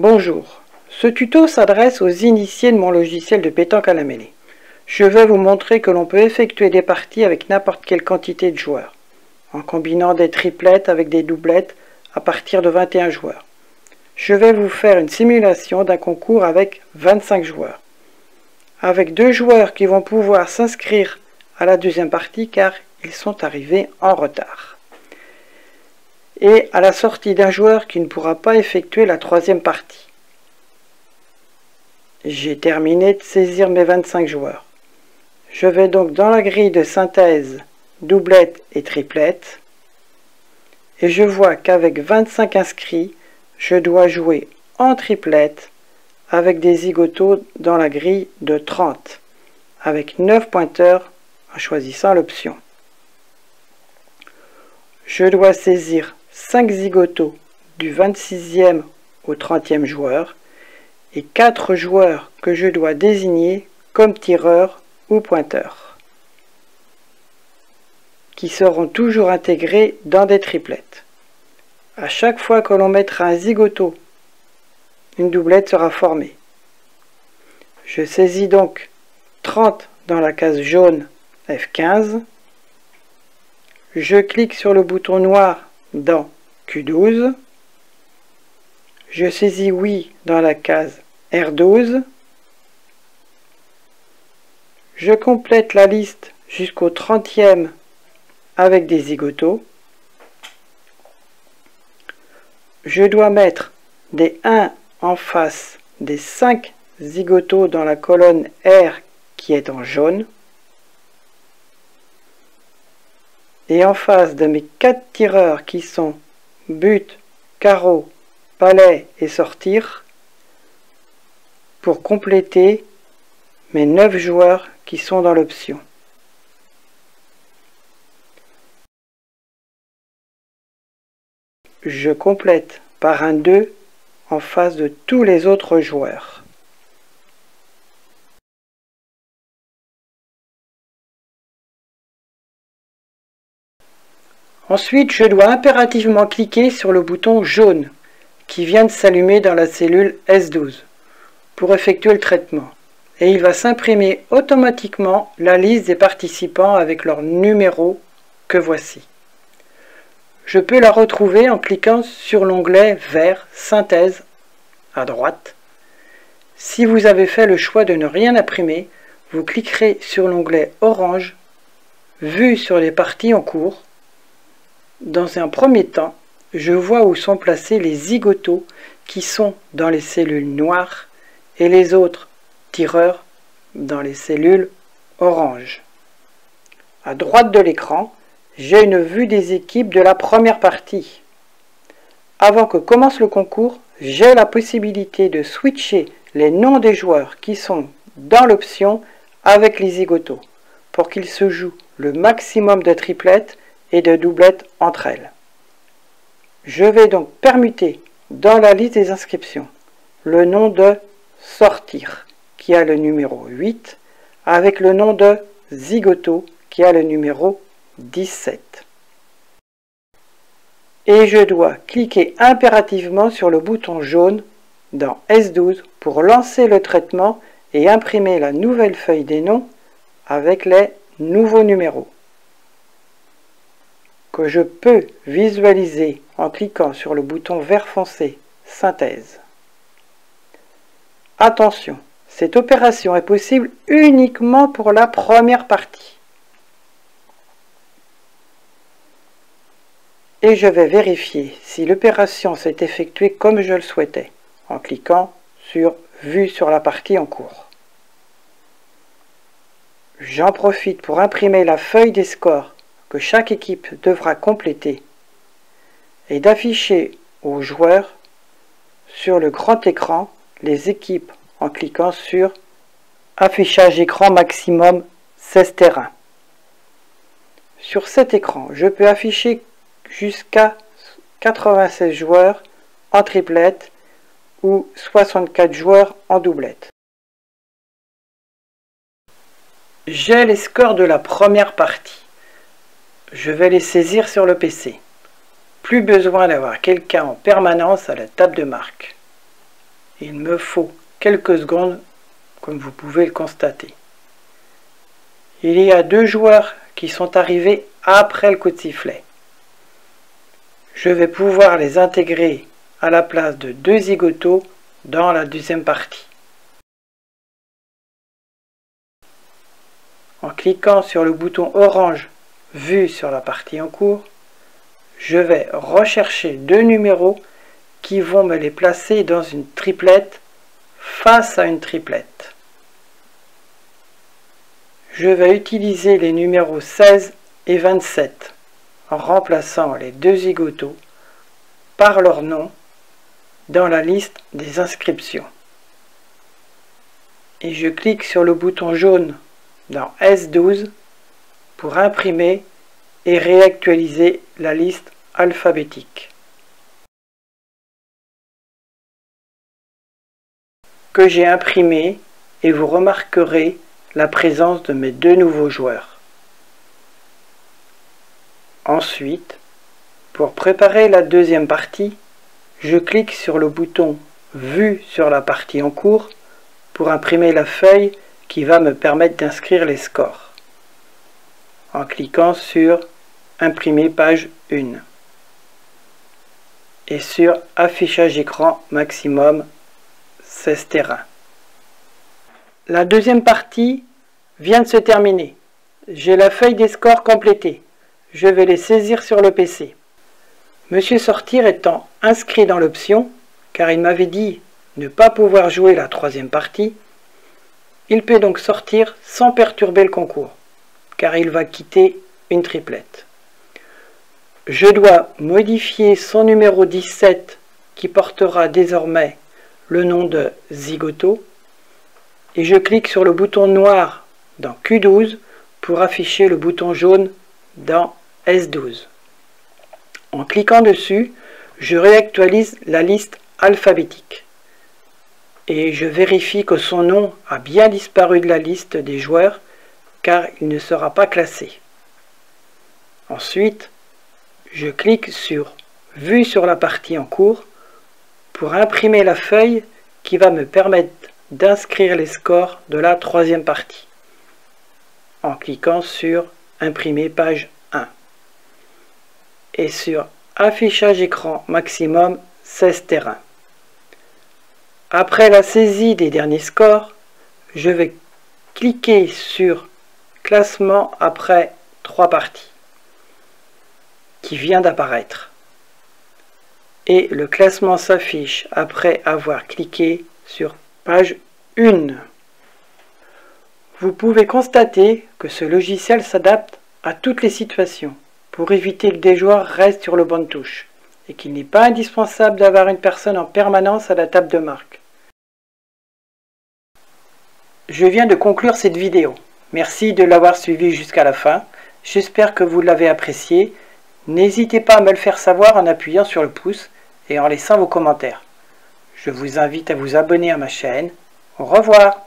Bonjour, ce tuto s'adresse aux initiés de mon logiciel de pétanque à la mêlée. Je vais vous montrer que l'on peut effectuer des parties avec n'importe quelle quantité de joueurs, en combinant des triplettes avec des doublettes à partir de 21 joueurs. Je vais vous faire une simulation d'un concours avec 25 joueurs, avec 2 joueurs qui vont pouvoir s'inscrire à la deuxième partie car ils sont arrivés en retard. Et à la sortie d'un joueur qui ne pourra pas effectuer la troisième partie. J'ai terminé de saisir mes 25 joueurs. Je vais donc dans la grille de synthèse, doublette et triplette, et je vois qu'avec 25 inscrits, je dois jouer en triplette avec des zigotos dans la grille de 30, avec 9 pointeurs en choisissant l'option. Je dois saisir 5 zigotos du 26e au 30e joueur et 4 joueurs que je dois désigner comme tireurs ou pointeurs, qui seront toujours intégrés dans des triplettes. À chaque fois que l'on mettra un zigoto, une doublette sera formée. Je saisis donc 30 dans la case jaune F15. Je clique sur le bouton noir dans Q12. Je saisis oui dans la case R12. Je complète la liste jusqu'au 30e avec des zigotos. Je dois mettre des 1 en face des 5 zigotos dans la colonne R qui est en jaune. Et en face de mes 4 tireurs qui sont but, carreau, palet et sortir, pour compléter mes 9 joueurs qui sont dans l'option. Je complète par un 2 en face de tous les autres joueurs. Ensuite, je dois impérativement cliquer sur le bouton jaune qui vient de s'allumer dans la cellule S12 pour effectuer le traitement. Et il va s'imprimer automatiquement la liste des participants avec leur numéro que voici. Je peux la retrouver en cliquant sur l'onglet vert Synthèse à droite. Si vous avez fait le choix de ne rien imprimer, vous cliquerez sur l'onglet orange Vue sur les parties en cours. Dans un premier temps, je vois où sont placés les zigotos qui sont dans les cellules noires et les autres tireurs dans les cellules orange. À droite de l'écran, j'ai une vue des équipes de la première partie. Avant que commence le concours, j'ai la possibilité de switcher les noms des joueurs qui sont dans l'option avec les zigotos pour qu'ils se jouent le maximum de triplettes et de doublettes entre elles. Je vais donc permuter dans la liste des inscriptions le nom de sortir qui a le numéro 8 avec le nom de zigoto qui a le numéro 17. Et je dois cliquer impérativement sur le bouton jaune dans S12 pour lancer le traitement et imprimer la nouvelle feuille des noms avec les nouveaux numéros, que je peux visualiser en cliquant sur le bouton vert foncé Synthèse. Attention, cette opération est possible uniquement pour la première partie. Et je vais vérifier si l'opération s'est effectuée comme je le souhaitais en cliquant sur Vue sur la partie en cours. J'en profite pour imprimer la feuille des scores que chaque équipe devra compléter et d'afficher aux joueurs sur le grand écran les équipes en cliquant sur Affichage écran maximum 16 terrains. Sur cet écran, je peux afficher jusqu'à 96 joueurs en triplette ou 64 joueurs en doublette. J'ai les scores de la première partie. Je vais les saisir sur le PC. Plus besoin d'avoir quelqu'un en permanence à la table de marque. Il me faut quelques secondes, comme vous pouvez le constater. Il y a 2 joueurs qui sont arrivés après le coup de sifflet. Je vais pouvoir les intégrer à la place de 2 zigotos dans la deuxième partie. En cliquant sur le bouton orange Vue sur la partie en cours, je vais rechercher 2 numéros qui vont me les placer dans une triplette face à une triplette. Je vais utiliser les numéros 16 et 27 en remplaçant les 2 zigotos par leur nom dans la liste des inscriptions. Et je clique sur le bouton jaune dans S12 pour imprimer et réactualiser la liste alphabétique. Que j'ai imprimé et vous remarquerez la présence de mes 2 nouveaux joueurs. Ensuite, pour préparer la deuxième partie, je clique sur le bouton Vue sur la partie en cours pour imprimer la feuille qui va me permettre d'inscrire les scores. En cliquant sur Imprimer page 1 et sur Affichage écran maximum 16 terrains. La deuxième partie vient de se terminer. J'ai la feuille des scores complétée. Je vais les saisir sur le PC. Monsieur Sortir étant inscrit dans l'option, car il m'avait dit ne pas pouvoir jouer la troisième partie, il peut donc sortir sans perturber le concours, car il va quitter une triplette. Je dois modifier son numéro 17 qui portera désormais le nom de zigoto et je clique sur le bouton noir dans Q12 pour afficher le bouton jaune dans S12. En cliquant dessus, je réactualise la liste alphabétique et je vérifie que son nom a bien disparu de la liste des joueurs car il ne sera pas classé. Ensuite, je clique sur Vue sur la partie en cours pour imprimer la feuille qui va me permettre d'inscrire les scores de la troisième partie en cliquant sur Imprimer page 1 et sur Affichage écran maximum 16 terrains. Après la saisie des derniers scores, je vais cliquer sur Classement après 3 parties qui vient d'apparaître et le classement s'affiche après avoir cliqué sur page 1. Vous pouvez constater que ce logiciel s'adapte à toutes les situations pour éviter que des joueurs restent sur le banc de touche et qu'il n'est pas indispensable d'avoir une personne en permanence à la table de marque. Je viens de conclure cette vidéo. Merci de l'avoir suivi jusqu'à la fin. J'espère que vous l'avez apprécié. N'hésitez pas à me le faire savoir en appuyant sur le pouce et en laissant vos commentaires. Je vous invite à vous abonner à ma chaîne. Au revoir.